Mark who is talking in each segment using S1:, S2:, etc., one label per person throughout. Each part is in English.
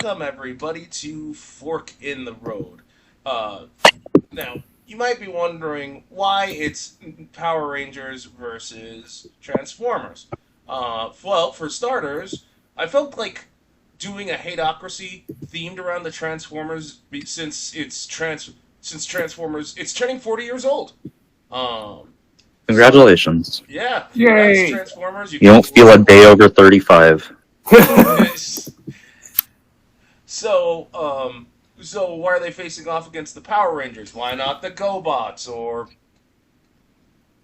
S1: welcome everybody to Fork in the Road. Uh, Now, you might be wondering why it's Power Rangers versus Transformers. Well, for starters, I felt like doing a hateocracy themed around the Transformers since Transformers it's turning 40 years old. Um, so
S2: Congratulations.
S1: yeah, congrats
S3: Yay!
S1: Transformers, you
S2: You
S1: guys
S2: don't feel a
S1: rule.
S2: day over 35.
S1: So, so why are they facing off against the Power Rangers? Why not the GoBots? Or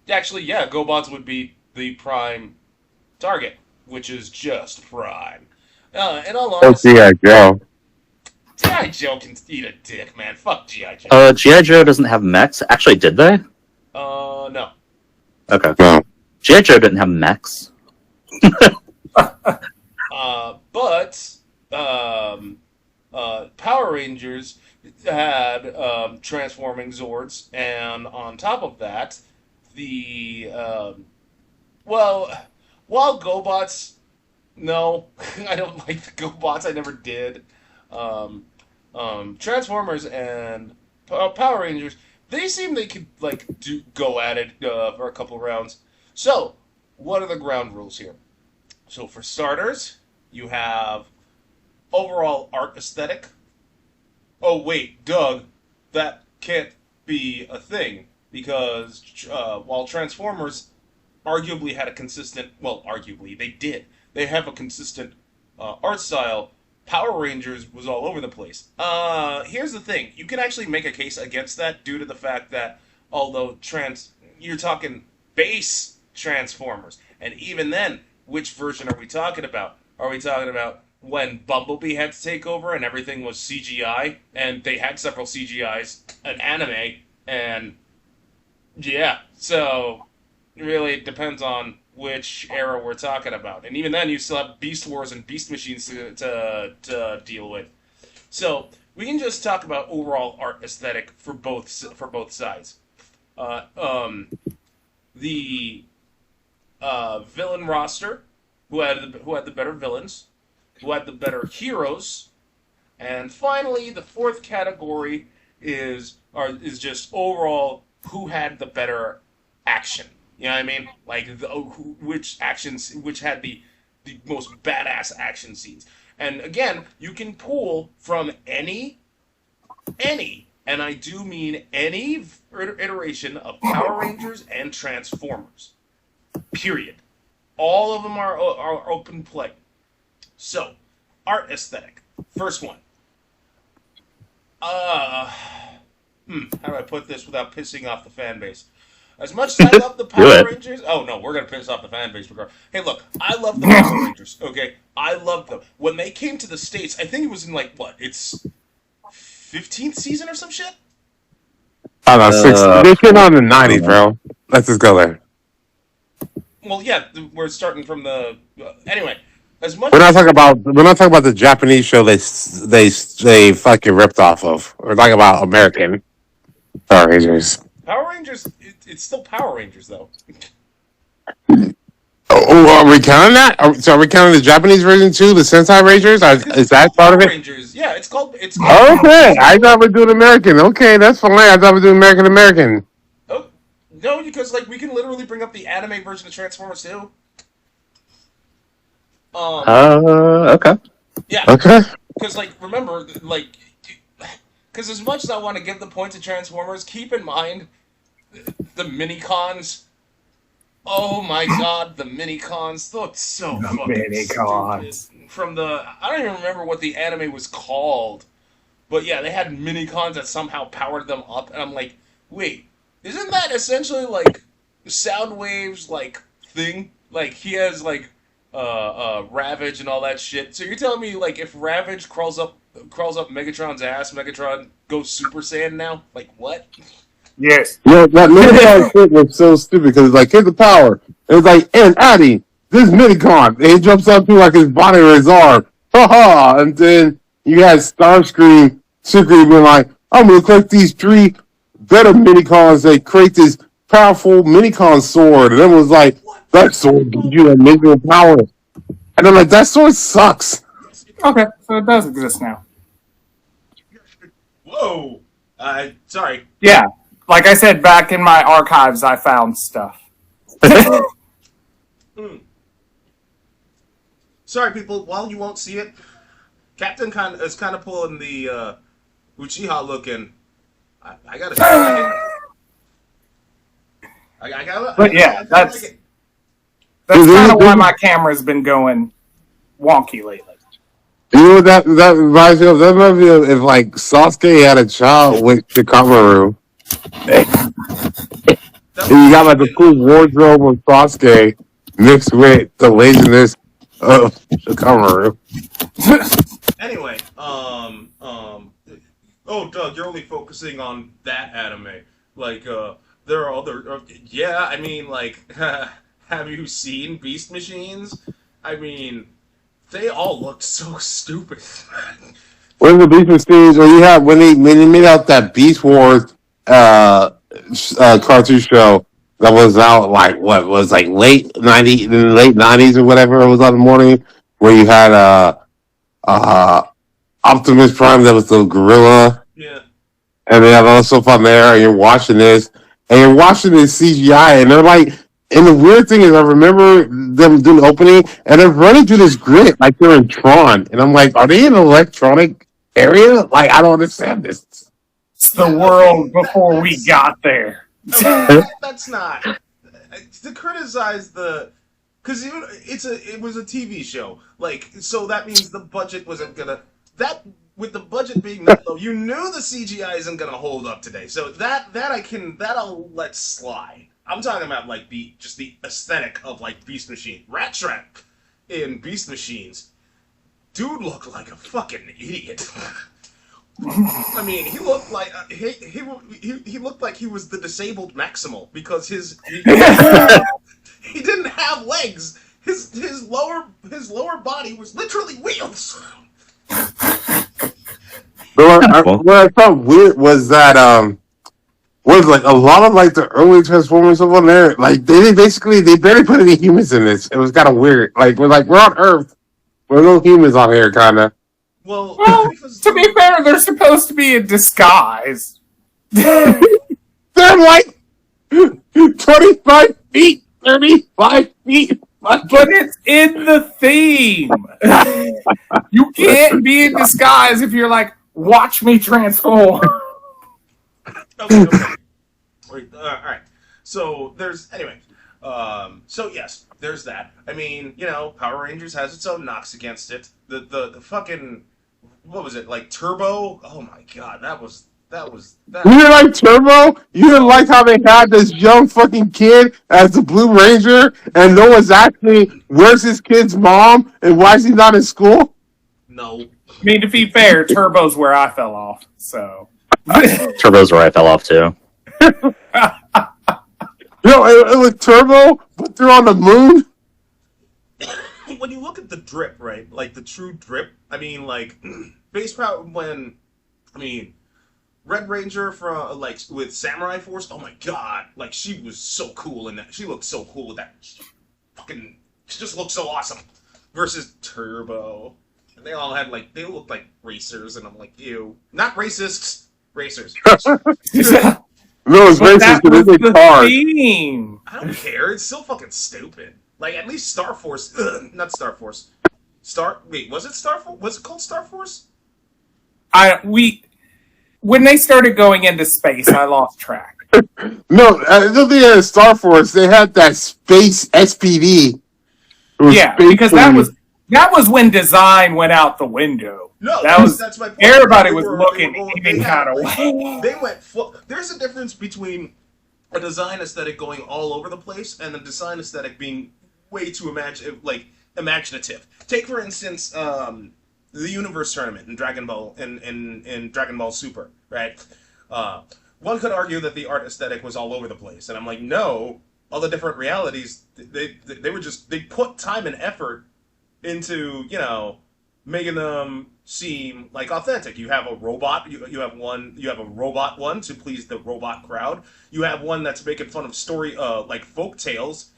S1: actually, yeah, GoBots would be the prime target, which is just prime. In all
S3: Oh,
S1: honesty,
S3: G.I. Joe.
S1: GI Joe can eat a dick, man. Fuck GI Joe.
S2: G.I. Joe doesn't have mechs. Actually, did they?
S1: No.
S2: Okay.
S3: No.
S2: G.I. Joe didn't have mechs.
S1: But Power Rangers had transforming Zords, and on top of that, the well, while GoBots, no, I don't like the GoBots. I never did. Um, Transformers and Power Rangers, they seem they could like go at it for a couple rounds. So, what are the ground rules here? So, for starters, you have overall art aesthetic. Oh wait, Doug, that can't be a thing because while Transformers arguably had a consistent, well, arguably they did, they have a consistent art style. Power Rangers was all over the place. Here's the thing: you can actually make a case against that due to the fact that although you're talking base Transformers, and even then, which version are we talking about? Are we talking about when Bumblebee had to take over and everything was CGI, and they had several CGIs, an anime, and yeah, so really it depends on which era we're talking about. And even then, you still have Beast Wars and Beast Machines to deal with. So we can just talk about overall art aesthetic for both sides. Uh, um, the villain roster, who had the better villains, who had the better heroes, and finally the fourth category is just overall who had the better action. You know what I mean? Like which had the most badass action scenes. And again, you can pull from any, and I do mean any iteration of Power Rangers and Transformers. Period. All of them are open play. So, art aesthetic. First one. How do I put this without pissing off the fan base? As much as I love the Power Rangers, oh no, we're gonna piss off the fan base regardless. Hey, look, I love the Power Rangers. Okay, I love them. When they came to the States, I think it was in like what? It's 15th season or some shit.
S3: I don't know, 60. They came out in the 90s, bro. Let's just go there.
S1: Well, yeah, we're starting from the anyway. As much
S3: We're not
S1: as
S3: talking about the Japanese show they fucking ripped off of. We're talking about American Power Rangers.
S1: Power Rangers, it's still Power Rangers though.
S3: Oh, are we counting that? Are we counting the Japanese version too? The Sentai Rangers?
S1: Yeah, because
S3: Is
S1: it's
S3: that
S1: called
S3: part
S1: Power
S3: of it?
S1: Rangers. Yeah, it's called Power
S3: Okay,
S1: Rangers.
S3: I thought we're doing American. Okay, that's fine. I thought we're doing American.
S1: Oh no, because like we can literally bring up the anime version of Transformers too.
S2: Okay.
S1: Yeah,
S3: Okay.
S1: because like remember like because as much as I want to give the point to Transformers, keep in mind the mini cons. Oh my god, the mini cons look so
S4: The
S1: fucking
S4: mini-cons.
S1: stupid. From the I don't even remember what the anime was called, but yeah, they had mini cons that somehow powered them up, and I'm like, wait, isn't that essentially like Soundwave's like thing? Like he has like Ravage and all that shit. So you're telling me like if Ravage crawls up Megatron's ass, Megatron goes Super Saiyan now? Like what?
S4: Yes.
S3: Yeah, that Minicon shit was so stupid because it's like, here's the power. It was like, and Addy, this Minicon. And he jumps up to like his body or his arm. Ha ha. And then you had Starscream secretly being like, I'm going to collect these 3 better Minicons that create this powerful Minicon sword. And everyone's like, that sword gives you amazing power. And I'm like, that sword sucks.
S4: Okay, so it does exist now.
S1: Whoa. Sorry.
S4: Yeah, like I said, back in my archives, I found stuff.
S1: Hmm. Sorry, people. While you won't see it, Captain is kind of pulling the Uchiha looking. I gotta say, I like it.
S4: But yeah,
S1: I like
S4: that's
S1: it.
S4: that's
S3: Dude,
S4: kind of why
S3: this-
S4: my camera's been going wonky lately.
S3: You know what that reminds me of? That reminds me of if like Sasuke had a child with Shikamaru.
S1: That
S3: And
S1: would
S3: you
S1: be
S3: got like the
S1: fucking.
S3: cool wardrobe of Sasuke mixed with the laziness of Shikamaru.
S1: Anyway, oh, Doug, you're only focusing on that anime. Like, there are other. Yeah, I mean, like, have you seen Beast Machines? I mean, they all looked so stupid.
S3: One of the Beast Machines, or you have when they made out that Beast Wars cartoon show that was out like what was like late '90s or whatever it was on the morning where you had uh Optimus Prime that was the gorilla
S1: Yeah.
S3: and they have all the stuff on there and you're watching this and you're watching this CGI and they're like and the weird thing is I remember them doing the opening and they're running through this grid like they're in Tron and I'm like, are they in an electronic area? Like I don't understand this.
S4: It's the
S1: Yeah,
S4: world
S1: okay,
S4: before we
S1: that's
S4: got there.
S1: okay. That's not to criticize the because it was a TV show. Like, so that means the budget wasn't gonna that with the budget being that low, you knew the CGI isn't gonna hold up today. So I'll let slide. I'm talking about like the aesthetic of like Beast Machine, Rat Trap in Beast Machines. Dude looked like a fucking idiot. I mean, he looked like he looked like he was the disabled Maximal because he didn't have legs. His lower body was literally wheels.
S3: But what I thought weird was that was like a lot of like the early Transformers stuff on there. Like they barely put any humans in this. It was kind of weird. Like we're on Earth, we're no humans on here, kind of.
S1: Well,
S4: Well,
S1: because
S4: to be fair, they're supposed to be in disguise.
S3: They're like 25 feet, 35 feet.
S4: But it's in the theme. You can't be in disguise if you're like, watch me transform.
S1: okay. Wait, all right. So there's anyway. So yes, there's that. I mean, Power Rangers has its own knocks against it. The fucking what was it like Turbo? Oh my god, that was that.
S3: You didn't like Turbo? You didn't like how they had this young fucking kid as the Blue Ranger, and no one's actually where's his kid's mom and why is he not in school?
S1: No.
S4: I mean, to be fair, Turbo's where I fell off. So
S2: Turbo's where I fell off too.
S3: It was Turbo, but they're on the moon.
S1: When you look at the drip, right? Like the true drip. I mean, like base power I mean, Red Ranger from like with Samurai Force. Oh my god! Like she was so cool in that. She looked so cool with that. Fucking, she just looked so awesome. Versus Turbo, and they all had like they looked like racers, and I'm like, ew, not racists, racers.
S3: No, it's
S4: but
S3: racist
S4: that
S3: because
S4: was
S3: they
S4: the
S3: cars.
S4: theme.
S1: I don't care. It's still fucking stupid. Like at least Star Force, not Star Force. Wait, was it Star Force? Was it called Star Force?
S4: When they started going into space, I lost track.
S3: No, I don't think they had Star Force. They had that Space SPD. It was
S4: Yeah,
S3: Space
S4: because
S3: Police.
S4: that was when design went out the window.
S1: No,
S4: that's
S1: my point.
S4: everybody
S1: They
S4: was
S1: were-
S4: looking
S1: they were-
S4: any
S1: they had,
S4: kind of
S1: like,
S4: way.
S1: They went full. There's a difference between a design aesthetic going all over the place and a design aesthetic being way too imaginative. Take for instance, the Universe tournament in Dragon Ball in Dragon Ball Super, right? One could argue that the art aesthetic was all over the place, and I'm like, no, all the different realities they were just they put time and effort into making them seem like authentic. You have a robot. You have a robot one to please the robot crowd. You have one that's making fun of story like folk tales.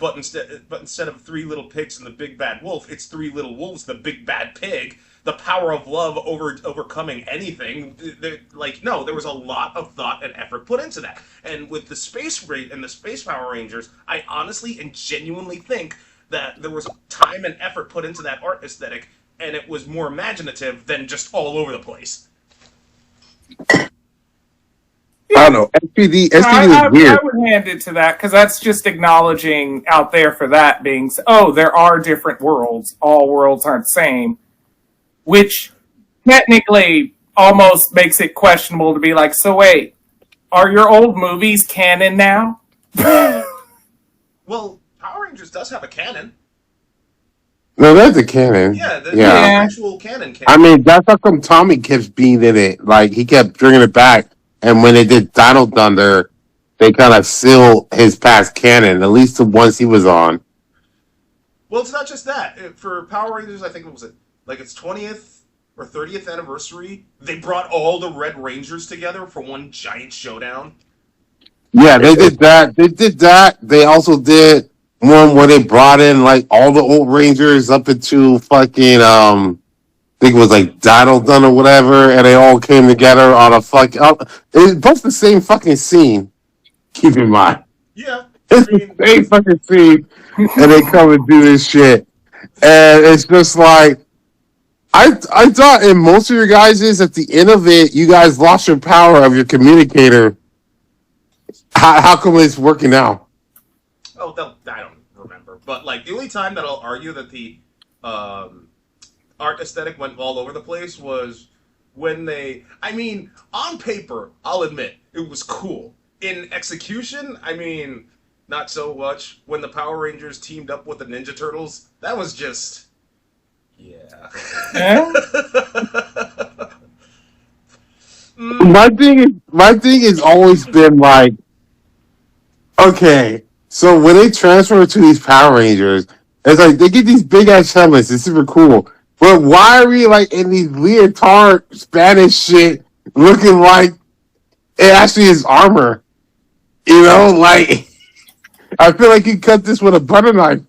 S1: But instead of three little pigs and the big bad wolf, it's three little wolves, the big bad pig. The power of love overcoming anything. No, there was a lot of thought and effort put into that. And with the space rate and the space Power Rangers, I honestly and genuinely think that there was time and effort put into that art aesthetic, and it was more imaginative than just all over the place.
S3: I don't know. SPD is weird.
S4: I would hand it to that because that's just acknowledging out there for that being, there are different worlds. All worlds aren't the same, which technically almost makes it questionable to be like, so wait, are your old movies canon now?
S1: Well, Power Rangers does have a canon.
S3: No, that's a canon.
S1: Yeah, the
S3: Yeah.
S1: actual canon.
S3: I mean, that's how come Tommy kept being in it. Like, he kept bringing it back. And when they did Dino Thunder, they kind of sealed his past canon, at least the ones he was on.
S1: Well, it's not just that. For Power Rangers, I think it was like its 20th or 30th anniversary. They brought all the Red Rangers together for one giant showdown.
S3: Yeah, they did that. They did that. They also did one where they brought in like all the old Rangers up into fucking I think it was like Dino Thunder or whatever, and they all came together on a fucking. It's both the same fucking scene. Keep in mind,
S1: Yeah,
S3: it's the same fucking scene, and they come and do this shit, and it's just like I thought in most of your guys' at the end of it, you guys lost your power of your communicator. How come it's working now?
S1: Oh, I don't remember. But like the only time that I'll argue that the art aesthetic went all over the place was when they. I mean, on paper, I'll admit it was cool. In execution, I mean, not so much. When the Power Rangers teamed up with the Ninja Turtles, that was just. Yeah.
S3: My thing has always been like, okay, so when they transfer to these Power Rangers, it's like they get these big ass helmets. It's super cool, but why are we like in these leotard Spanish shit, looking like it actually is armor? You know, like I feel like you cut this with a butter knife.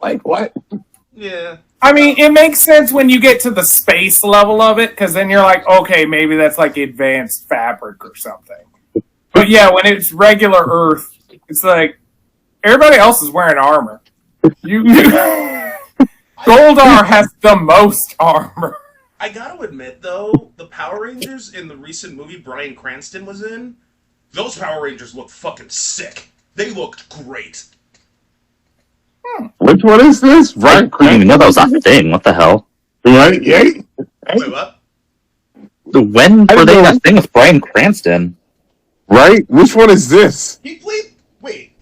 S3: Like what?
S1: Yeah.
S4: I mean, it makes sense when you get to the space level of it, because then you're like, okay, maybe that's like advanced fabric or something. But yeah, when it's regular Earth, it's like everybody else is wearing armor. Goldar has the most armor.
S1: I gotta admit, though, the Power Rangers in the recent movie Bryan Cranston was in, those Power Rangers looked fucking sick. They looked great.
S3: Which one is this?
S2: I didn't even know that was a thing. What the hell?
S3: Right? Yeah.
S1: Wait, what?
S2: When were they in that thing with Bryan Cranston?
S3: Right? Which one is this?
S1: He played. Wait,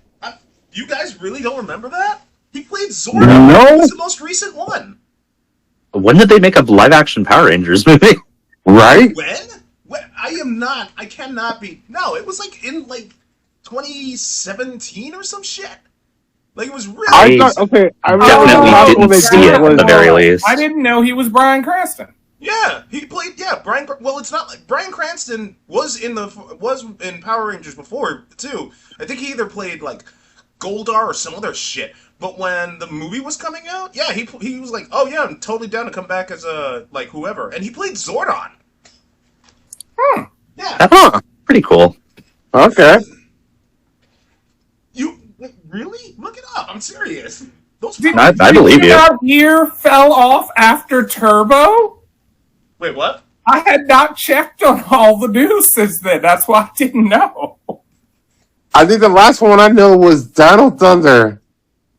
S1: you guys really don't remember that? He played Zordon.
S3: No.
S1: It was the most recent one.
S2: When did they make a live-action Power Rangers movie?
S3: Right?
S1: When? I cannot be. No, it was like in like 2017 or some shit. Like it was really.
S3: I thought, okay, I
S2: definitely didn't see it at the very least.
S4: I didn't know he was Bryan Cranston.
S1: Yeah, he played. Yeah, Bryan. Well, it's not like Bryan Cranston was in Power Rangers before too. I think he either played like Goldar or some other shit. But when the movie was coming out, yeah, he was like, oh yeah, I'm totally down to come back as a like whoever, and he played Zordon. Yeah.
S2: That's pretty cool.
S3: Okay.
S1: Really? Look it up. I'm serious. Those.
S2: I believe you.
S4: Our year fell off after Turbo.
S1: Wait, what?
S4: I had not checked on all the news since then. That's why I didn't know.
S3: I think the last one I know was Dino Thunder.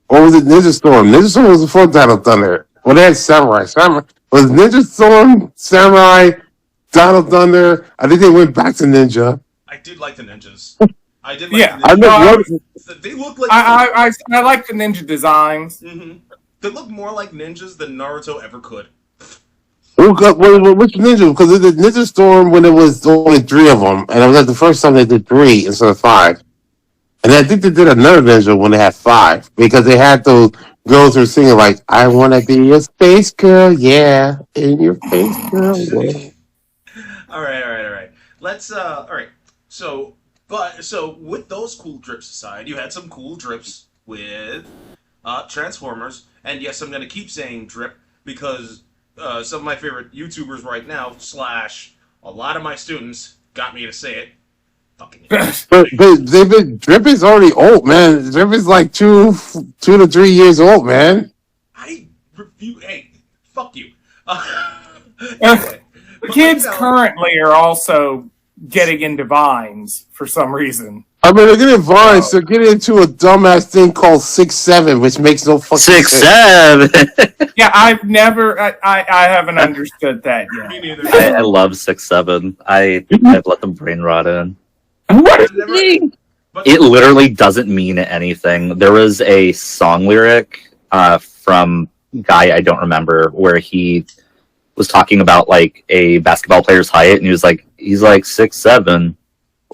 S3: Or was it Ninja Storm? Ninja Storm was before Dino Thunder. Well, they had Samurai. Was Ninja Storm, Samurai, Dino Thunder. I think they went back to Ninja.
S1: I did like the ninjas. I did like the
S3: I
S1: ninjas.
S3: know.
S1: They look like.
S4: I like the ninja designs.
S1: Mm-hmm. They look more like ninjas than Naruto ever could.
S3: Which ninja? Because the Ninja Storm when it was only 3 of them, and it was like the first time they did 3 instead of 5. And I think they did another ninja when they had 5 because they had those girls who were singing like, "I want to be a space girl, yeah, in your face, girl." Yeah.
S1: All right. Let's. All right. So with those cool drips aside, you had some cool drips with Transformers. And yes, I'm going to keep saying drip because some of my favorite YouTubers right now, slash a lot of my students, got me to say it. Fucking
S3: But they've been Drip is already old, man. Drip is like 2 to 3 years old, man.
S1: I refuse. Hey, fuck you.
S4: The
S1: But
S4: kids
S1: like,
S4: currently are also getting into vines for some reason.
S3: I mean, they're getting Vines, they're getting into a dumbass thing called 6'7", which makes no fucking
S2: 6'7".
S4: Yeah, I've never, I haven't understood that yet.
S1: Me neither.
S2: I love 6'7". I've let them brain rot in.
S3: What is
S1: I've never-
S3: it?
S1: But
S2: It literally doesn't mean anything. There was a song lyric from guy I don't remember where he was talking about like a basketball player's height, and he was like, he's like 6'7",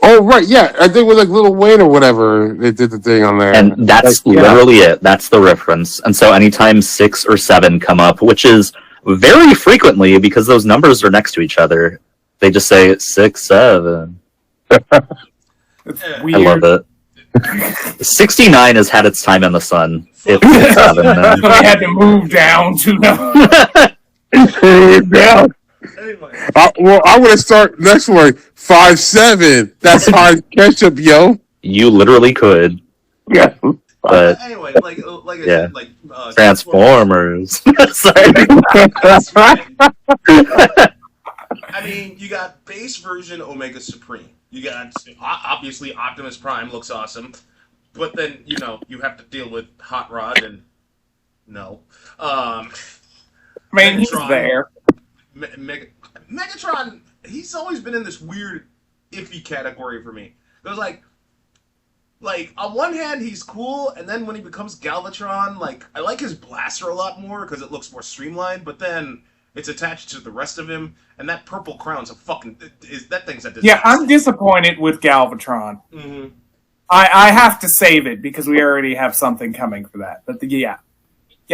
S3: Oh, right, yeah. I think with like Lil Wayne or whatever, they did the thing on there.
S2: and that's
S3: Like, yeah.
S2: literally it. That's the reference. And so anytime 6 or 7 come up, which is very frequently because those numbers are next to each other, they just say 6'7".
S4: It's
S1: Yeah.
S4: weird.
S2: I love it. 69 has had its time in the sun. It's 6'7", man.
S4: So they had to move down to
S3: Yeah.
S1: anyway,
S3: Well, I'm gonna start next one. 5'7". That's hard ketchup, yo.
S2: You literally could,
S3: Yeah.
S2: but
S1: anyway, like I
S2: Yeah.
S1: said, like
S2: Transformers. Sorry.
S1: That's fine. I mean, you got base version Omega Supreme. You got obviously Optimus Prime looks awesome, but then you have to deal with Hot Rod and no,
S4: I mean, he's
S1: Megatron.
S4: there.
S1: Megatron. He's always been in this weird, iffy category for me. It was like on one hand he's cool, and then when he becomes Galvatron, like I like his blaster a lot more because it looks more streamlined. But then it's attached to the rest of him, and that purple crown's a fucking that thing's a disaster.
S4: Yeah, I'm disappointed with Galvatron.
S1: Mm-hmm.
S4: I have to save it because we already have something coming for that. But yeah,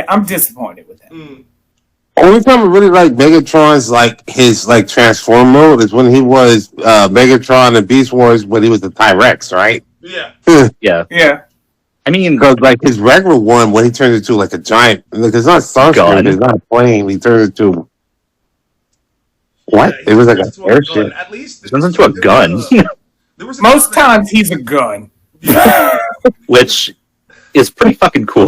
S4: I'm disappointed with it.
S1: Mm.
S3: Only time I really like Megatron's like his like transform mode is when he was Megatron and Beast Wars when he was the T-Rex, right?
S1: Yeah.
S2: Yeah.
S4: Yeah.
S2: I mean,
S3: Because like his regular one, when he turned into like a giant, like it's not Starscream,
S2: Gun.
S3: it's not a plane. He turned into what?
S1: Yeah,
S3: It was like
S1: he
S3: a
S1: turns into
S3: airship.
S1: gun. At least
S2: it turns into a gun,
S1: There was a
S4: Most
S1: comment-
S4: times he's a gun.
S2: which is pretty fucking cool.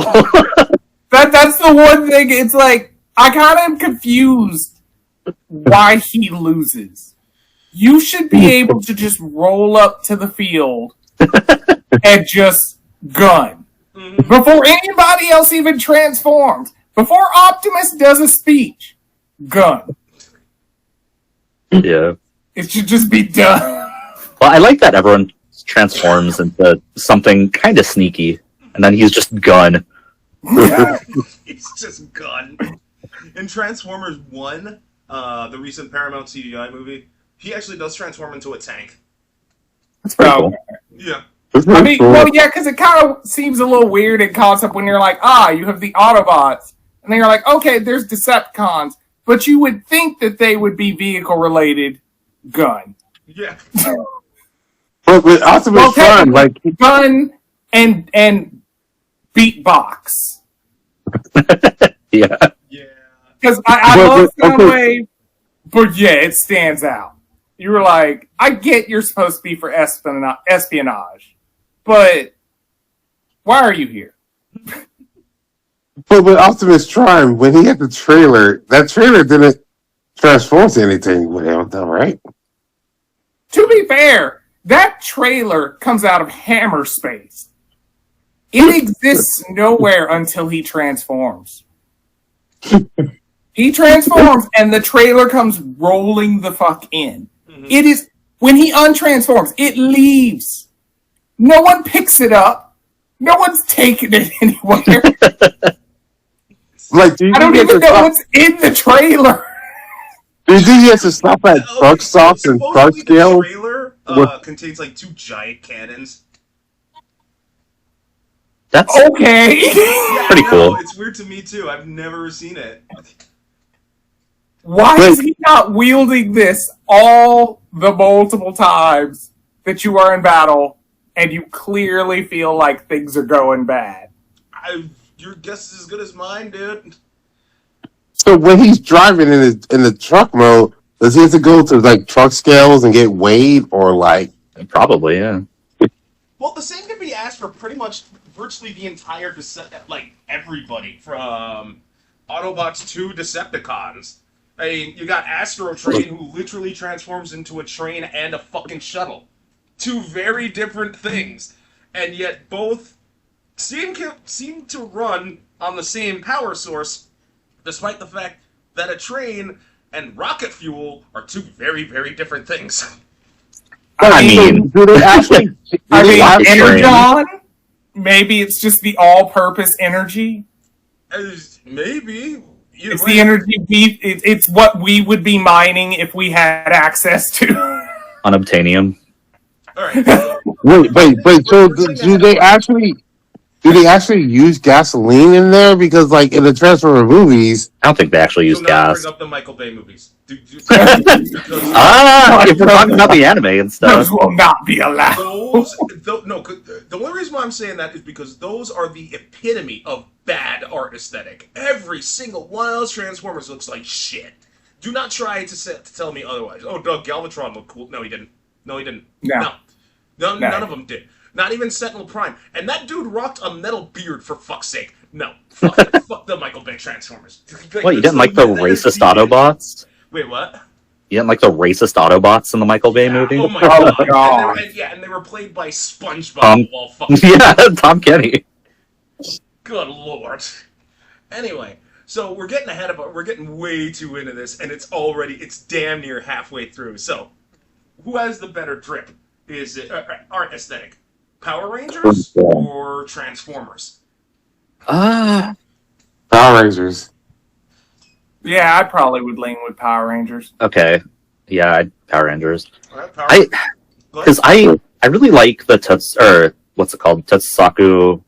S4: That's the one thing. It's like I kind of am confused why he loses. You should be able to just roll up to the field and just gun
S1: Mhm.
S4: before anybody else even transforms. Before Optimus does a speech, gun.
S2: Yeah.
S4: It should just be done.
S2: Well, I like that everyone transforms into something kind of sneaky, and then he's just gun.
S1: He's just gun. In Transformers 1, the recent Paramount CGI movie, he actually does transform into a tank.
S2: That's pretty cool.
S1: Yeah.
S4: I mean, well, yeah, because it kind of seems a little weird in concept when you're like, you have the Autobots, and then you're like, okay, there's Decepticons, but you would think that they would be vehicle-related gun.
S1: Yeah.
S3: But with Optimus Prime, like
S4: Gun and beatbox.
S2: Yeah.
S1: Yeah.
S4: Because I
S3: But-
S4: love
S3: but- okay.
S4: Soundwave, but yeah, it stands out. You were like, I get you're supposed to be for espionage, but why are you here?
S3: but with Optimus Prime, when he had the trailer, that trailer didn't transform to anything with him, though, right?
S4: To be fair, that trailer comes out of Hammer Space. It exists nowhere until he transforms. He transforms, and the trailer comes rolling the fuck in.
S1: Mhm.
S4: It is when he untransforms, it leaves. No one picks it up. No one's taking it anywhere.
S3: Like, do you
S4: I don't
S3: think he
S4: even
S3: has to
S4: know
S3: stop-
S4: what's in the trailer.
S3: do you think he has to stop at truck stops and truck
S1: Supposedly the
S3: scales?
S1: trailer
S3: What-
S1: contains like 2 giant cannons.
S2: That's
S4: Okay.
S1: Yeah,
S2: Pretty
S1: I know,
S2: cool.
S1: It's weird to me too. I've never seen it.
S4: Why is he not wielding this all the multiple times that you are in battle and you clearly feel like things are going bad?
S1: Your guess is as good as mine, dude.
S3: So when he's driving in the truck mode, does he have to go to like truck scales and get weighed, or like?
S2: Probably, yeah.
S1: Well, the same can be asked for pretty much virtually the entire like everybody from Autobots to Decepticons. I mean, you got Astro Train, who literally transforms into a train and a fucking shuttle. Two very different things, and yet both seem to run on the same power source, despite the fact that a train and rocket fuel are two very, very different things.
S2: I mean,
S3: do they actually?
S4: I mean,
S2: Rocket
S4: energon. Maybe it's just the all-purpose energy.
S1: Maybe.
S4: It's the energy it's what we would be mining if we had access to.
S2: unobtainium.
S1: All right.
S3: Wait. So do they actually? Do they actually use gasoline in there? Because, like, in the Transformer movies,
S2: I don't think they actually use
S1: So now
S2: gas.
S1: bring up the Michael Bay movies. Because
S2: If we're talking about the anime and stuff.
S4: Those will not be allowed.
S1: the only reason why I'm saying that is because those are the epitome of bad art aesthetic. Every single one of those Transformers looks like shit. Do not try to tell me otherwise. Oh, Doug Galvatron looked cool. No, he didn't. No. None of them did. Not even Sentinel Prime. And that dude rocked a metal beard, for fuck's sake. No. Fuck the Michael Bay Transformers.
S2: What, you didn't like the racist Autobots?
S1: Wait, what?
S2: You didn't like the racist Autobots in the Michael Bay movie?
S1: Oh my god.
S4: God.
S1: And they were played by SpongeBob of all fucking
S2: Yeah, Tom Kenny.
S1: Good lord. Anyway, so we're getting ahead of it. We're getting way too into this, and it's damn near halfway through. So, who has the better drip? Is it art aesthetic? Power Rangers or Transformers?
S3: Power Rangers.
S4: Yeah, I probably would lean with Power Rangers.
S2: Okay. Yeah, Power Rangers.
S1: All right, Power Rangers.
S2: Because I really like the what's it called? Tetsusaku,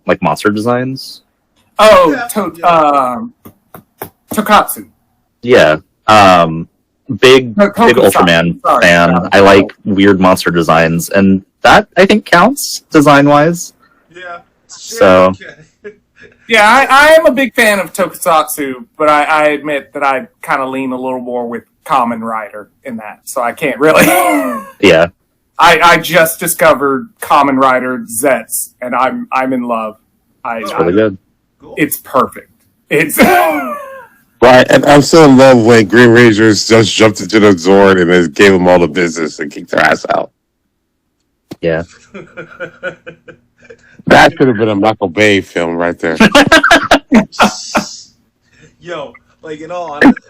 S2: like monster designs.
S4: Oh,
S1: Yeah.
S4: Tokatsu.
S2: Yeah. Big Ultraman
S4: Sorry.
S2: fan. I like weird monster designs, and that I think counts design wise.
S1: Yeah.
S2: So-
S1: Okay.
S4: Yeah, I am a big fan of Tokusatsu, but I admit that I kind of lean a little more with Kamen Rider in that, so I can't really.
S2: Yeah.
S4: I just discovered Kamen Rider Zets, and I'm in love.
S2: It's really good.
S1: Cool.
S4: It's perfect. It's
S3: Right, and I'm still in love when Green Rangers just jumped into the Zord and then gave them all the business and kicked their ass out.
S2: Yeah.
S3: That could have been a Michael Bay film right there.
S1: Yo, like in all honesty,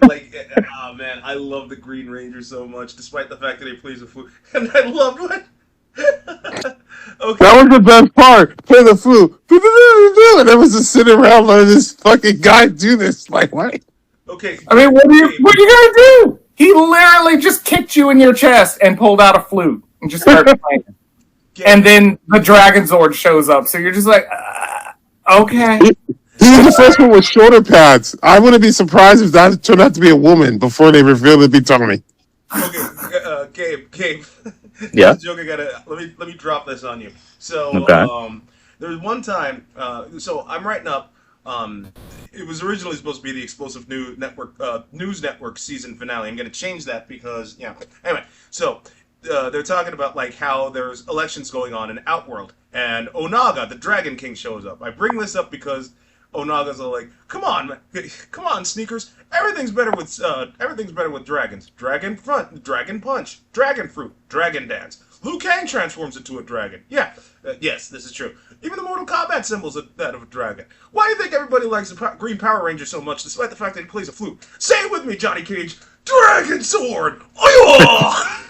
S1: oh man, I love the Green Ranger so much, despite the fact that he plays a flute, and I love what. Okay.
S3: That was the best part. Play the flute. And it was just sitting around letting this fucking guy do this. Like, what?
S1: Okay.
S4: I mean, what are you gonna do? He literally just kicked you in your chest and pulled out a flute and just started playing. And then the Dragon Zord shows up, so you're just like, okay.
S3: He was the first one with shoulder pads. I wouldn't be surprised if that turned out to be a woman before they revealed it to be Tony.
S1: Okay, Gabe.
S2: Yeah.
S1: Joke, let me drop this on you. So,
S2: Okay.
S1: there was one time. So I'm writing up. It was originally supposed to be the Explosive News Network season finale. I'm going to change that because Anyway, so they're talking about like how there's elections going on in Outworld, and Onaga, the Dragon King, shows up. I bring this up because Onaga's like, come on, sneakers. Everything's better with dragons. Dragon front, dragon punch, dragon fruit, dragon dance. Liu Kang transforms into a dragon. Yeah, yes, this is true. Even the Mortal Kombat symbols are that of a dragon. Why do you think everybody likes the Green Power Ranger so much, despite the fact that he plays a flute? Say it with me, Johnny Cage. Dragon Sword. Oh,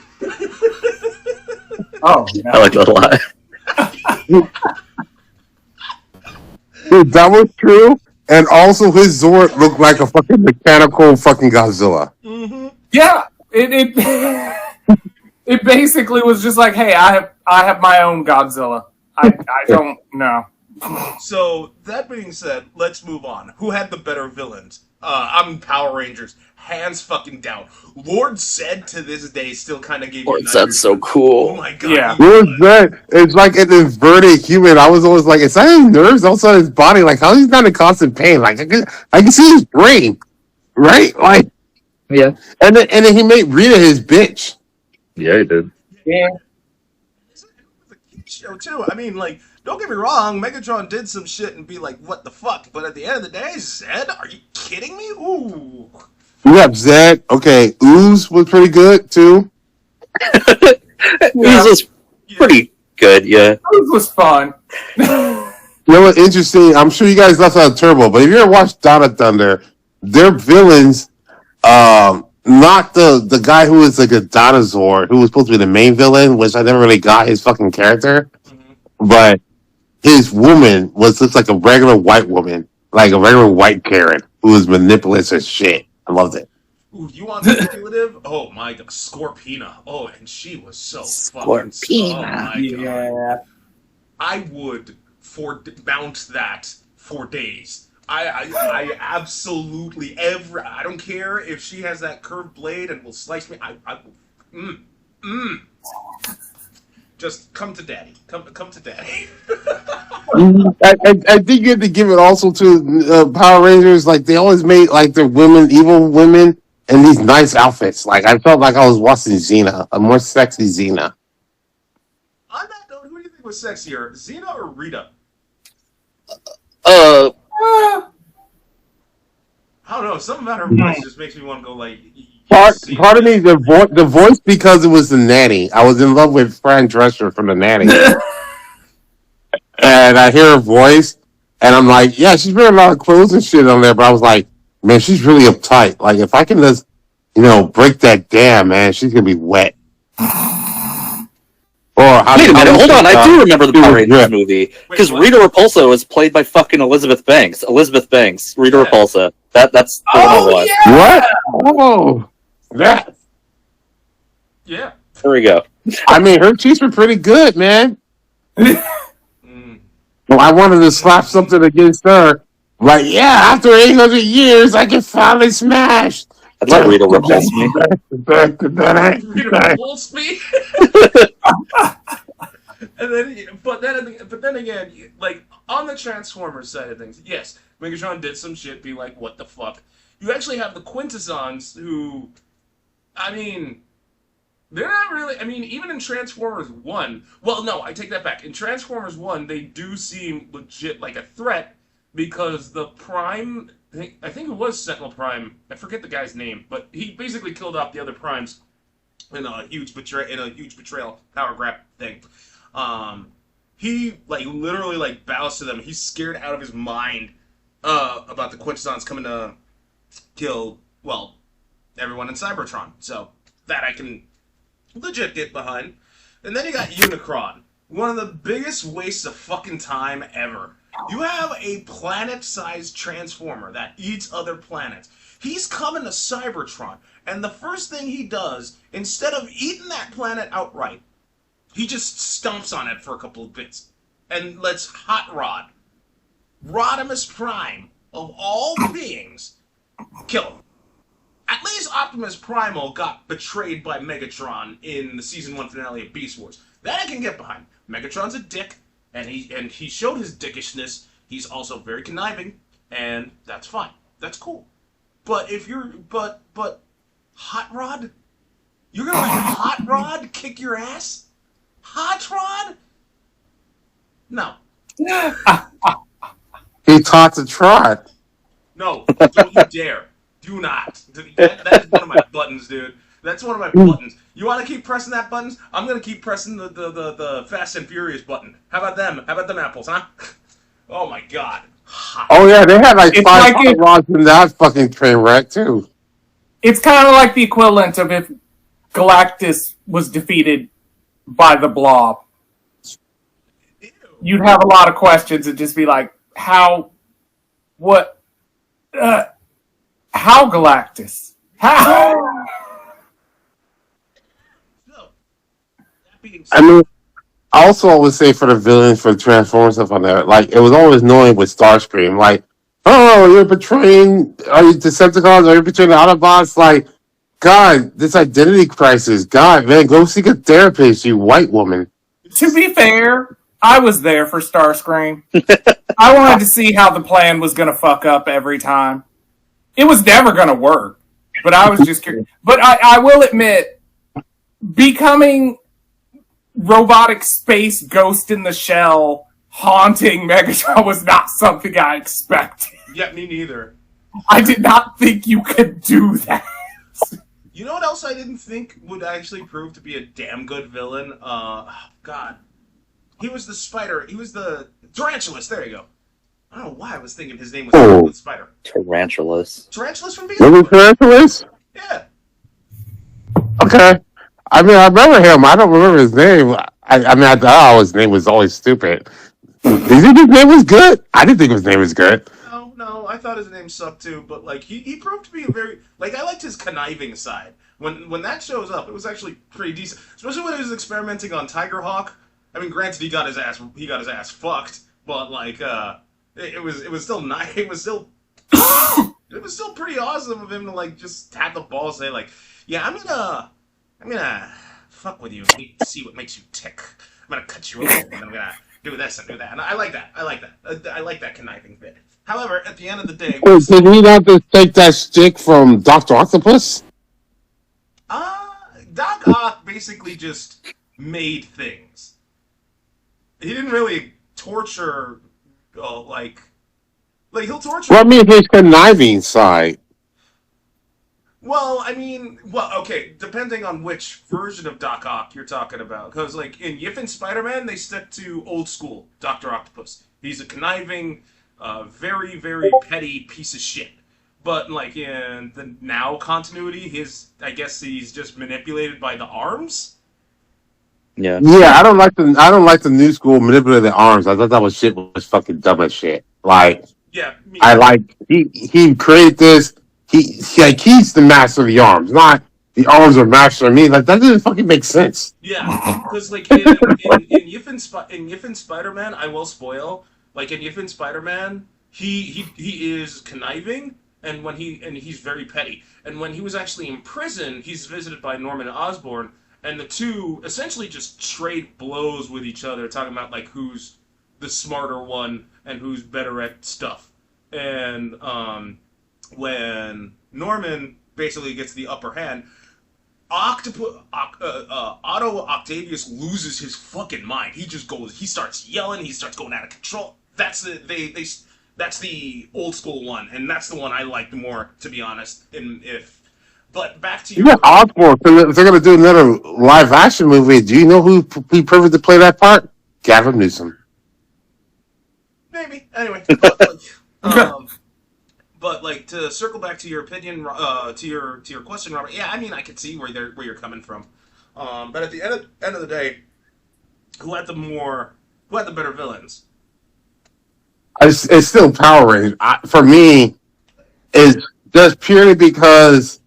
S4: Oh, yeah.
S2: I like that a lot.
S3: Dude, that was true. And also his Zord looked like a fucking mechanical fucking Godzilla.
S1: Mm-hmm.
S4: Yeah, it basically was just like, hey, I have my own Godzilla. I don't know.
S1: So that being said, let's move on. Who had the better villains? I'm Power Rangers. hands fucking down. Lord Zed to this day still kind of gave
S2: Lord
S1: me
S2: Zed's
S1: nightmares.
S2: so cool.
S1: Oh my god.
S4: Yeah.
S1: he
S3: What was
S1: was.
S3: that? It's like an inverted human. I was always like, is that his nerves outside his body? Like, how is he not in constant pain? Like, I can see his brain, right? Like,
S2: Yeah.
S3: and then he made Rita his bitch.
S2: Yeah, he did.
S4: Yeah.
S1: It was a kid show too. I mean, like, don't get me wrong, Megatron did some shit and be like, what the fuck? But at the end of the day, Zed, are you kidding me? Ooh.
S3: We have Zed. Okay, Ooze was pretty good too.
S2: This was pretty good, yeah.
S4: This was fun.
S3: You know what's interesting? I'm sure you guys left out Turbo, but if you ever watched Donna Thunder, their villains, not the guy who was like a dinosaur, who was supposed to be the main villain, which I never really got his fucking character, but his woman was just like a regular white woman, like a regular white Karen, who was manipulative as shit. I loved it.
S1: Ooh, you want manipulative? Oh my god, Scorpina. Oh, and she was so fucking. Oh my god.
S4: Yeah.
S1: I would mount that for days. I absolutely I don't care if she has that curved blade and will slice me. Just come to daddy. Come to daddy.
S3: I think you have to give it also to Power Rangers. Like they always made like their women, evil women, in these nice outfits. Like I felt like I was watching Xena, a more sexy Xena.
S1: On that note, who do you think was sexier, Xena or Rita?
S2: Uh,
S1: I don't know. Something about her voice just makes me want to go like.
S3: Part of me, the voice because it was the nanny. I was in love with Fran Drescher from the nanny, and I hear her voice, and I'm like, yeah, she's wearing a lot of clothes and shit on there. But I was like, man, she's really uptight. Like if I can just, break that dam, man, she's gonna be wet. Or
S2: wait a minute, hold on. I do remember the Power Rangers
S3: yeah.
S2: movie because
S1: what?
S2: Rita Repulsa was played by fucking Elizabeth Banks. Rita
S1: Yeah.
S2: Repulsa. That's the one I watched.
S4: yeah.
S3: What? Oh, that.
S1: Yeah.
S2: There we go.
S3: I mean, her cheeks were pretty good, man.
S1: Mm.
S3: Well, I wanted to slap something against her. Like, yeah, after 800 years, I can finally smash.
S2: I'd let Rita repulse me.
S1: Rita repulsed me. And then, but then again, like on the Transformers side of things, yes, Megatron did some shit. Be like, what the fuck? You actually have the Quintessons, who, I mean, they're not really. I mean, even in Transformers 1, well, no, I take that back. In Transformers 1, they do seem legit like a threat because the Prime, I think it was Sentinel Prime. I forget the guy's name, but he basically killed off the other Primes in a huge betrayal power grab thing. He like literally like bows to them. He's scared out of his mind about the Quintessons coming to kill everyone in Cybertron. So that I can legit get behind. And then you got Unicron, one of the biggest wastes of fucking time ever. You have a planet-sized transformer that eats other planets. He's coming to Cybertron, and the first thing he does, instead of eating that planet outright, he just stomps on it for a couple of bits and lets Hot Rod, Rodimus Prime, of all beings, kill him. At least Optimus Primal got betrayed by Megatron in the season 1 finale of Beast Wars. That I can get behind. Megatron's a dick, and he showed his dickishness. He's also very conniving, and that's fine. That's cool. But if you're but Hot Rod, you're gonna let Hot Rod kick your ass? Hot Rod? No.
S3: He taught to trot.
S1: No, don't you dare. Do not. That is one of my buttons, dude. That's one of my buttons. You want to keep pressing that buttons? I'm going to keep pressing the Fast and Furious button. How about them? How about them apples, huh? Oh my god. Hot.
S3: Oh, yeah, they had like
S4: It's
S3: 5
S4: like
S3: hot
S4: it-
S3: rods in that fucking train wreck, too.
S4: It's kind of like the equivalent of if Galactus was defeated by the Blob.
S1: Ew.
S4: You'd have a lot of questions and just be like, how Galactus? How?
S1: So, that being
S3: I
S1: said,
S3: mean, I also always say for the villains for Transformers stuff on there, like, it was always annoying with Starscream. Like, oh, or you're betraying, are you Decepticons, or you're betraying the Autobots? Like, God, this identity crisis. God, man, go seek a therapist, you white woman.
S4: To be fair, I was there for Starscream. I wanted to see how the plan was going to fuck up every time. It was never going to work, but I was just curious. But I will admit, becoming robotic space ghost in the shell haunting Megatron was not something I expected.
S1: Yeah, me neither.
S4: I did not think you could do that.
S1: You know what else I didn't think would actually prove to be a damn good villain? God. He was the spider. He was the Tarantulas. There you go. I don't know why I was thinking his name was Spider.
S2: Tarantulas.
S1: Tarantulas from
S3: Was it
S1: Beast Boy.
S3: Tarantulas?
S1: Yeah.
S3: Okay. I mean, I remember him. I don't remember his name. I mean, I thought his name was always stupid. Do you think his name was good? I didn't think his name was good.
S1: No, I thought his name sucked too, but like he proved to be a very I liked his conniving side. When that shows up, it was actually pretty decent. Especially when he was experimenting on Tigerhawk. I mean, granted he got his ass fucked, but like it was still nice. It was still pretty awesome of him to like just have the balls say like, yeah, I'm gonna fuck with you and see what makes you tick. I'm gonna cut you open and I'm gonna do this and do that. And I like that. I like that conniving bit. However, at the end of the day,
S3: Wait, did he not just take that stick from Dr. Octopus?
S1: Doc Ock basically just made things. He didn't really torture, like he'll torture.
S3: Well, I mean, his conniving side.
S1: Well, I mean, okay, depending on which version of Doc Ock you're talking about. Because, like, in Yip and Spider-Man, they stick to old school Dr. Octopus. He's a conniving, very, very petty piece of shit. But, like, in the now continuity, I guess he's just manipulated by the arms?
S2: Yeah.
S3: Yeah, I don't like the new school manipulated arms. I thought that was fucking dumb as shit. Like,
S1: Yeah,
S3: he created this. He's the master of the arms, not the arms are master of me. Like, that doesn't fucking make sense.
S1: Yeah, because like in Yip and Spider-Man, I will spoil. Like in Yip and Spider-Man, he is conniving, and he's very petty. And when he was actually in prison, he's visited by Norman Osborn, and the two essentially just trade blows with each other, talking about like who's the smarter one and who's better at stuff. And when Norman basically gets the upper hand, Otto Octavius loses his fucking mind. He starts yelling, he starts going out of control. That's the old school one, and that's the one I liked more, to be honest. But back to your
S3: Osborn. If they're gonna do another live action movie, do you know who be perfect to play that part? Gavin Newsom.
S1: maybe anyway. But like to circle back to your opinion, to your question, Robert. Yeah, I mean I could see where you're coming from, but at the end of the day, who had the better villains?
S3: It's still Power Rangers. For me, it's just purely because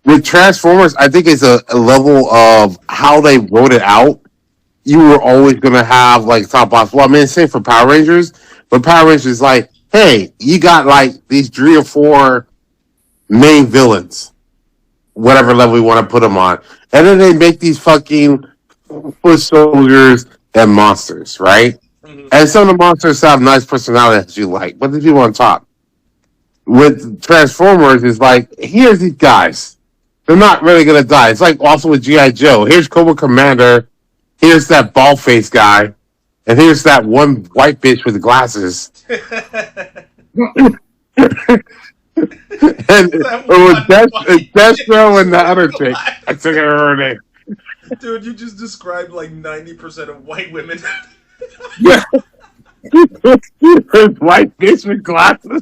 S3: with Transformers, I think it's a level of how they wrote it out. You were always gonna have like top boss. Well, I mean, same for Power Rangers, but Power Rangers is like, hey, you got like these 3 or 4 main villains, whatever level we want to put them on, and then they make these fucking foot soldiers and monsters, right?
S1: Mm-hmm.
S3: And some of the monsters have nice personalities that you like, but the people on top. With Transformers, it's like, here's these guys. They're not really gonna die. It's like also with G.I. Joe. Here's Cobra Commander. Here's that bald face guy. And here's that one white bitch with the glasses. And it was Destro and the other chick. I took her name.
S1: Dude, you just described like 90% of white women.
S3: Yeah. There's white bitch with glasses.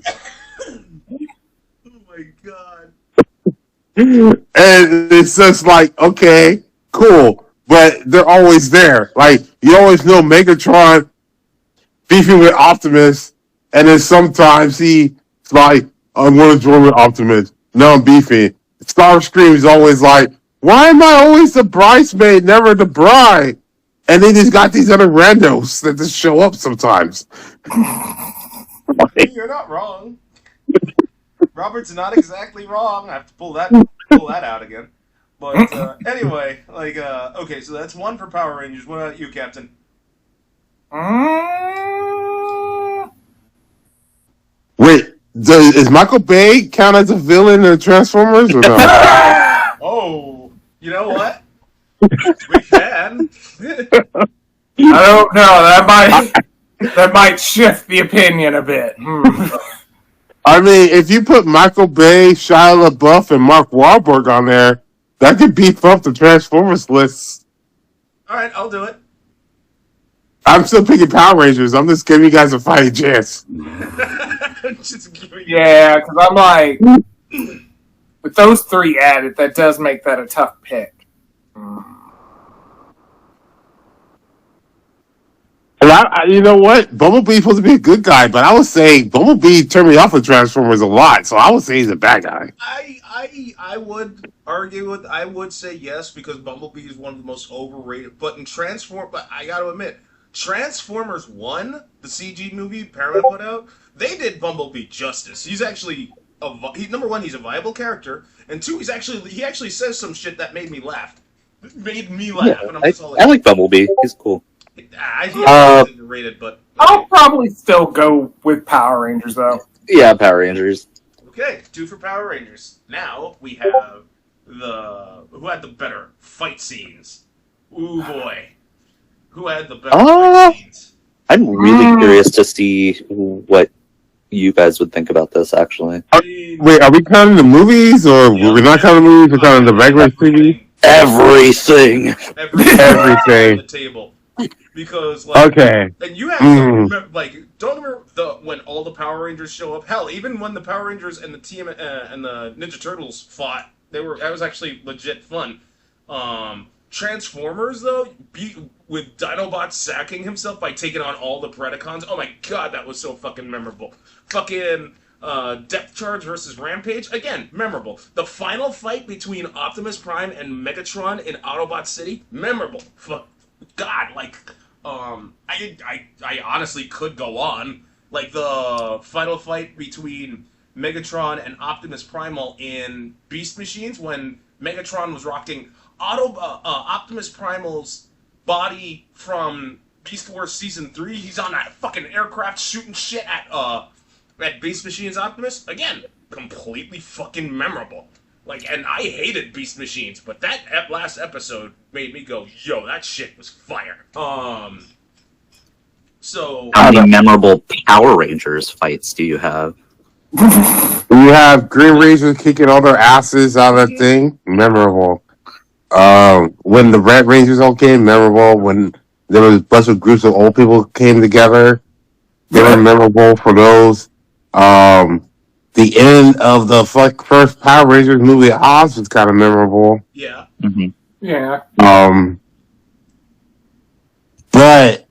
S1: Oh my god.
S3: And it's just like, okay, cool. But they're always there. Like, you always know Megatron beefing with Optimus, and then sometimes he's like, I'm going to join with Optimus. No, I'm beefing. Starscream is always like, why am I always the bridesmaid, never the bride? And they just got these other randos that just show up sometimes.
S1: You're not wrong. Robert's not exactly wrong. I have to pull that out again. But anyway, okay, so that's one for Power Rangers. What about you, Captain?
S3: Wait, is Michael Bay count as a villain in Transformers or no?
S1: Oh, you know what? We can.
S4: I don't know. That might shift the opinion a bit.
S3: I mean, if you put Michael Bay, Shia LaBeouf, and Mark Wahlberg on there, that could beef up the Transformers list.
S1: All right, I'll do it.
S3: I'm still picking Power Rangers. I'm just giving you guys a fighting chance.
S1: Just give me
S4: Yeah, because I'm like, with those three added, that does make that a tough pick.
S3: And you know what? Bumblebee's supposed to be a good guy, but I would say Bumblebee turned me off of Transformers a lot, so I would say he's a bad guy.
S1: I would argue with. I would say yes because Bumblebee is one of the most overrated. But I got to admit, Transformers One, the CG movie Paramount put out, they did Bumblebee justice. He's actually number one, he's a viable character, and two, he actually says some shit that made me laugh. It made me laugh,
S2: Yeah,
S1: and I'm just all like,
S2: I like Bumblebee. He's cool.
S1: I think he's underrated, but
S4: I'll probably still go with Power Rangers, though.
S2: Yeah, Power Rangers.
S1: okay, two for Power Rangers. Now we have who had the better fight scenes. Ooh boy, who had the better fight scenes?
S2: I'm really curious to see what you guys would think about this, actually.
S3: Wait, are we counting the movies, or we're not counting the movies? We're counting the regular TV?
S2: Everything!
S3: Everything.
S1: on the table. Because
S3: Okay.
S1: and you have to remember, don't remember when all the Power Rangers show up. Hell, even when the Power Rangers and the team and the Ninja Turtles fought, that was actually legit fun. Transformers though, with Dinobot sacking himself by taking on all the Predacons. Oh my god, that was so fucking memorable. Fucking Depth Charge versus Rampage, again, memorable. The final fight between Optimus Prime and Megatron in Autobot City, memorable. God, I honestly could go on. Like the final fight between Megatron and Optimus Primal in Beast Machines when Megatron was rocking Optimus Primal's body from Beast Wars Season 3. He's on that fucking aircraft shooting shit at Beast Machines Optimus. Again, completely fucking memorable. And I hated Beast Machines, but that last episode made me go, yo, that shit was fire. So...
S2: How many memorable Power Rangers fights do you have?
S3: You have Green Rangers kicking all their asses out of that thing. Memorable. When the Red Rangers all came, memorable. When there was a bunch of groups of old people came together, they were memorable for those. The end of the first Power Rangers movie, Oz, was kind of memorable.
S1: Yeah.
S2: Mm-hmm.
S4: Yeah.
S3: But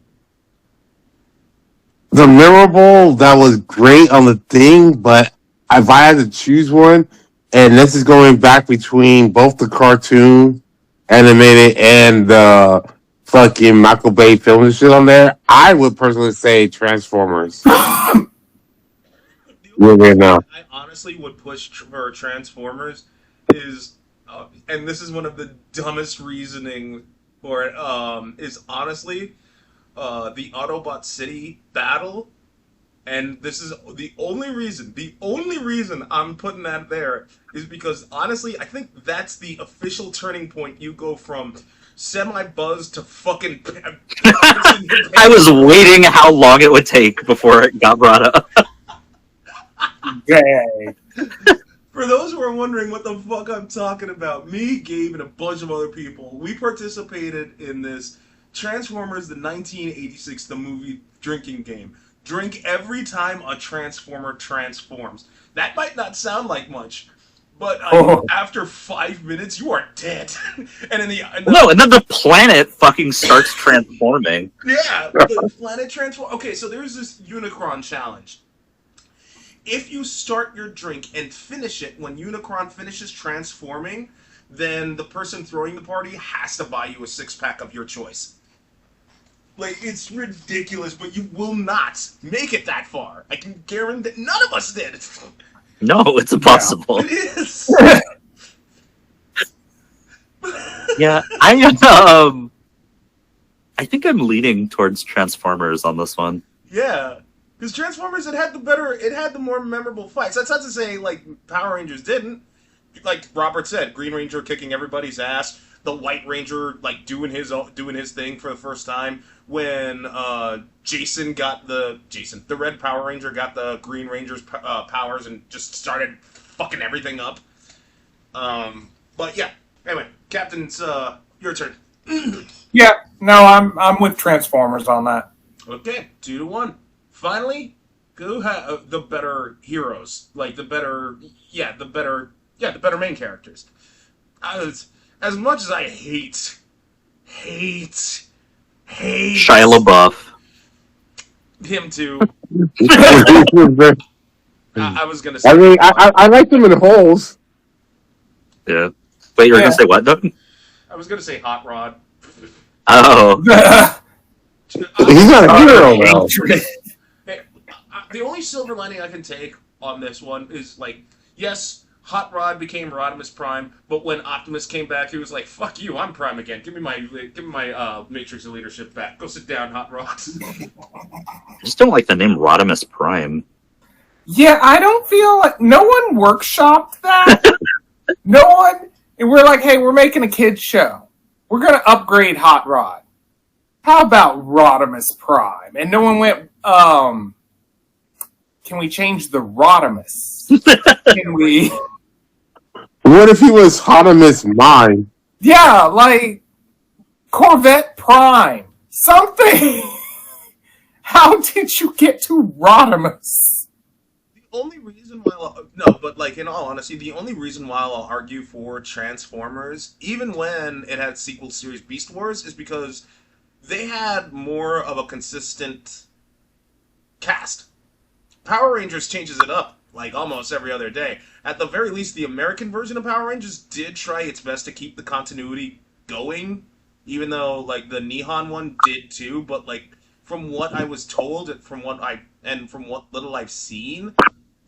S3: the memorable that was great on the thing, but if I had to choose one, and this is going back between both the cartoon, animated, and the fucking Michael Bay film and shit on there, I would personally say Transformers. Right now.
S1: I honestly would push for Transformers is, and this is one of the dumbest reasoning for it, is honestly the Autobot City battle. And this is the only reason I'm putting that there is because honestly, I think that's the official turning point. You go from semi-buzz to fucking...
S2: I was waiting how long it would take before it got brought up.
S4: Dang.
S1: For those who are wondering what the fuck I'm talking about, me, Gabe, and a bunch of other people, we participated in this Transformers the 1986, the movie drinking game. Drink every time a Transformer transforms. That might not sound like much, but after 5 minutes, you are dead. And and
S2: then the planet fucking starts transforming.
S1: Yeah, the planet transform. Okay, so there's this Unicron challenge. If you start your drink and finish it when Unicron finishes transforming, then the person throwing the party has to buy you a 6-pack of your choice. Like, it's ridiculous, but you will not make it that far. I can guarantee none of us did.
S2: No, it's impossible.
S1: It is.
S2: Yeah, I think I'm leaning towards Transformers on this one.
S1: Yeah. Because Transformers, it had the more memorable fights. That's not to say, like, Power Rangers didn't. Like Robert said, Green Ranger kicking everybody's ass, the White Ranger, like, doing his thing for the first time. When the Red Power Ranger got the Green Ranger's powers and just started fucking everything up. But yeah, anyway, Captain's your turn.
S4: Yeah, no, I'm with Transformers on that.
S1: Okay, 2-1. Finally, who have the better heroes? Like the better main characters. As much as I hate
S2: Shia LaBeouf.
S1: him too.
S3: I
S1: I was gonna say.
S3: mean, I like them in holes.
S2: Yeah. Wait, you were
S4: Yeah.
S2: gonna say what, Doug?
S1: I was gonna say Hot Rod.
S2: Oh.
S3: He's not a hero, though.
S1: Hey, the only silver lining I can take on this one is like, yes, Hot Rod became Rodimus Prime, but when Optimus came back, he was like, "Fuck you, I'm Prime again. Give me my Matrix of leadership back. Go sit down, Hot Rod."
S2: I just don't like the name Rodimus Prime.
S4: Yeah, I don't feel like no one workshopped that. No one. And we're like, hey, we're making a kids show. We're gonna upgrade Hot Rod. How about Rodimus Prime? And no one went, can we change the Rodimus? Can we?
S3: What if he was Hodimus Mine?
S4: Yeah, like Corvette Prime. Something. How did you get to Rodimus?
S1: The only reason why no, but like in all honesty, the only reason why I'll argue for Transformers, even when it had sequel series Beast Wars, is because they had more of a consistent cast. Power Rangers changes it up like almost every other day. At the very least, the American version of Power Rangers did try its best to keep the continuity going, even though like the Nihon one did too. But like from what I was told, from what little I've seen,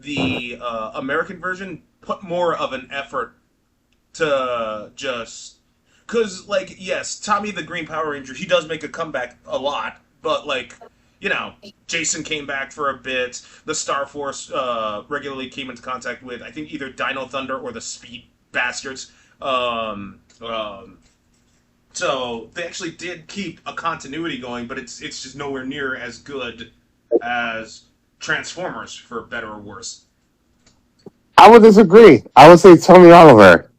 S1: the American version put more of an effort to just because like yes, Tommy the Green Power Ranger, he does make a comeback a lot, but like you know, Jason came back for a bit. The Star Force regularly came into contact with, I think, either Dino Thunder or the Speed Bastards. So they actually did keep a continuity going, but it's just nowhere near as good as Transformers, for better or worse.
S3: I would disagree. I would say Tony Oliver.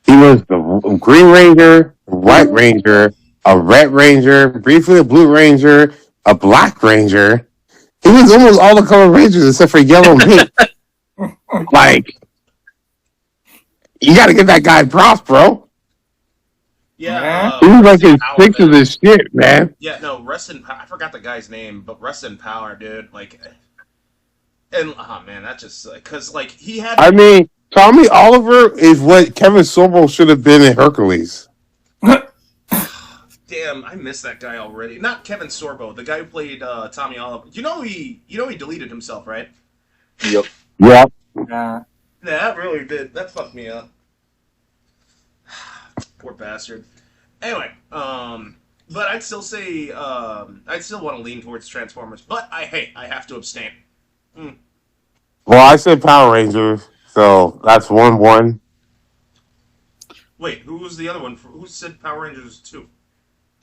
S3: He was the Green Ranger, White Ranger, a Red Ranger, briefly a Blue Ranger, a Black Ranger. He was almost all the color Rangers except for yellow and pink. Like, you got to give that guy props, bro.
S1: Yeah,
S3: He was like his
S1: Power,
S3: six of this shit, man.
S1: Yeah, no, Rest in Power. I forgot the guy's name, but Rest in Power, dude. Like, and oh man, that just because like he had.
S3: I mean, Tommy Oliver is what Kevin Sorbo should have been in Hercules.
S1: Damn, I missed that guy already. Not Kevin Sorbo, the guy who played Tommy Oliver. You know he deleted himself, right?
S2: Yep.
S3: Yep.
S4: Yeah.
S1: Yeah, that really did. That fucked me up. Poor bastard. Anyway, but I'd still say I'd still want to lean towards Transformers, but I have to abstain.
S3: Well, I said Power Rangers, so that's 1-1.
S1: Wait, who was the other one? Who said Power Rangers 2?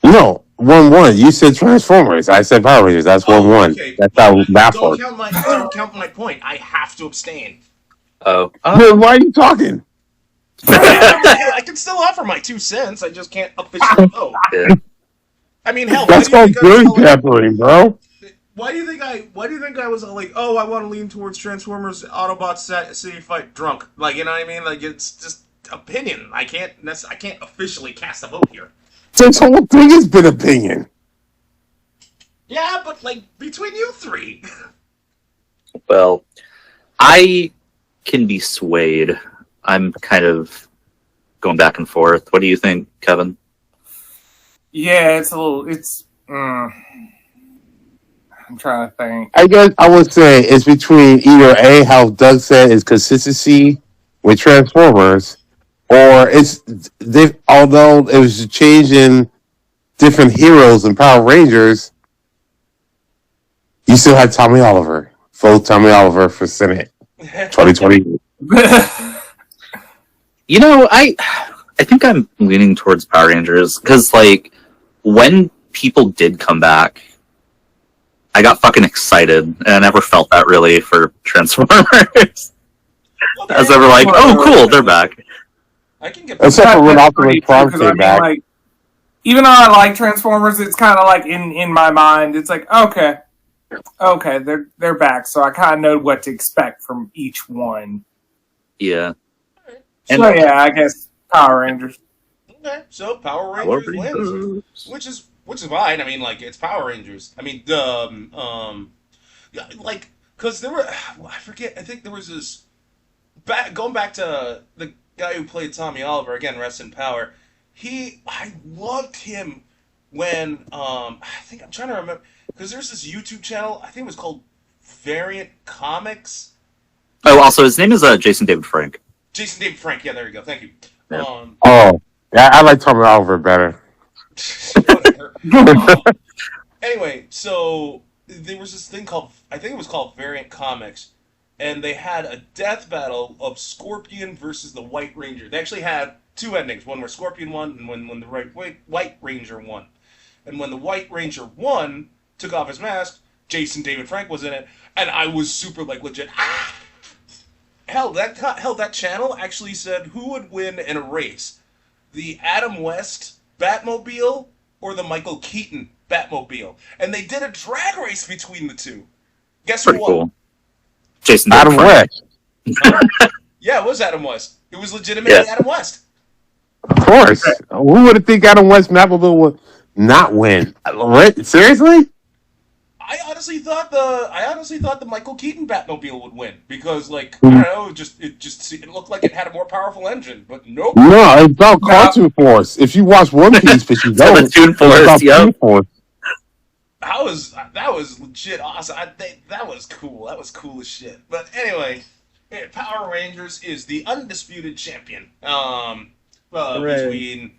S3: No, 1-1. You said Transformers. I said Power Rangers. That's 1-1.
S1: Okay.
S3: That's how that
S1: Don't
S3: works.
S1: count my point. I have to abstain.
S2: Oh.
S3: Then why are you talking?
S1: I can still offer my 2 cents. I just can't officially vote.
S2: Yeah.
S1: I mean, hell,
S3: That's called good peppering, bro.
S1: Why do you think I was like, oh, I want to lean towards Transformers, Autobots, City Fight, drunk? Like, you know what I mean? Like, it's just opinion. I can't officially cast a vote here.
S3: This whole thing has been opinion.
S1: Yeah, but like between you three.
S2: Well, I can be swayed. I'm kind of going back and forth. What do you think, Kevin?
S4: Yeah, it's Mm, I'm trying to think.
S3: I guess I would say it's between either A, how Doug said, is consistency with Transformers, or it's they. Although it was changing different heroes and Power Rangers, you still had Tommy Oliver. Vote Tommy Oliver for Senate 2020.
S2: You know, I think I'm leaning towards Power Rangers because, like, when people did come back, I got fucking excited, and I never felt that really for Transformers. As they were like, "Oh, cool, they're back."
S1: I can get
S3: Except for when
S4: That's
S3: Optimus
S4: pretty true,
S3: Prime
S4: 'cause
S3: came back.
S4: like, even though I like Transformers, it's kind of like in my mind, it's like okay, they're back, so I kind of know what to expect from each one.
S2: Yeah.
S4: So yeah, I guess Power Rangers.
S1: Okay, so Power Rangers wins, which is fine. I mean, like it's Power Rangers. I mean, yeah, like because there were I forget. I think there was this going back to the guy who played Tommy Oliver again. Rest in power. I loved him when I think I'm trying to remember because there's this YouTube channel. I think it was called Variant Comics.
S2: Oh, also, his name is Jason David Frank.
S1: Jason David Frank. Yeah, there you go. Thank you.
S2: Yeah.
S3: Oh, yeah, I like Tommy Oliver better.
S1: Whatever. Anyway, so there was this thing called I think it was called Variant Comics, and they had a death battle of Scorpion versus the White Ranger. They actually had two endings: one where Scorpion won, and when the White Ranger won. And when the White Ranger won, took off his mask. Jason David Frank was in it, and I was super like legit. Ah! Hell, that channel actually said who would win in a race: the Adam West Batmobile or the Michael Keaton Batmobile, and they did a drag race between the two. Guess who
S2: Pretty
S1: won?
S2: cool. Jason David
S3: Adam
S2: Frank.
S3: West,
S1: Yeah, it was Adam West. It was legitimately Adam West.
S3: of course. Who would have think Adam West Mappleville would not win? What? Seriously?
S1: I honestly thought the Michael Keaton Batmobile would win because, like, I don't know, it looked like it had a more powerful engine, but nope.
S3: No, it's about Cartoon Force. If you watch One Piece, but you don't,
S2: the Toon
S3: it's
S2: Force,
S3: about
S2: yep.
S3: Toon Force.
S1: That was legit awesome. That was cool. That was cool as shit. But anyway, Power Rangers is the undisputed champion. Between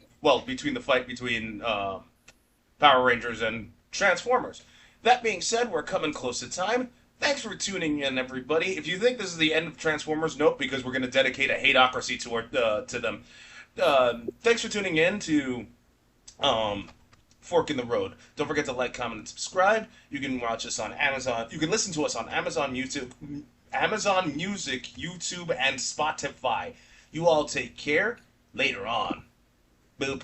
S1: the fight between Power Rangers and Transformers. That being said, we're coming close to time. Thanks for tuning in, everybody. If you think this is the end of Transformers, nope, because we're going to dedicate a hateocracy to them. Thanks for tuning in to Fork in the Road. Don't forget to like, comment, and subscribe. You can watch us on Amazon. You can listen to us on Amazon Music, YouTube, and Spotify. You all take care. Later on. Boop.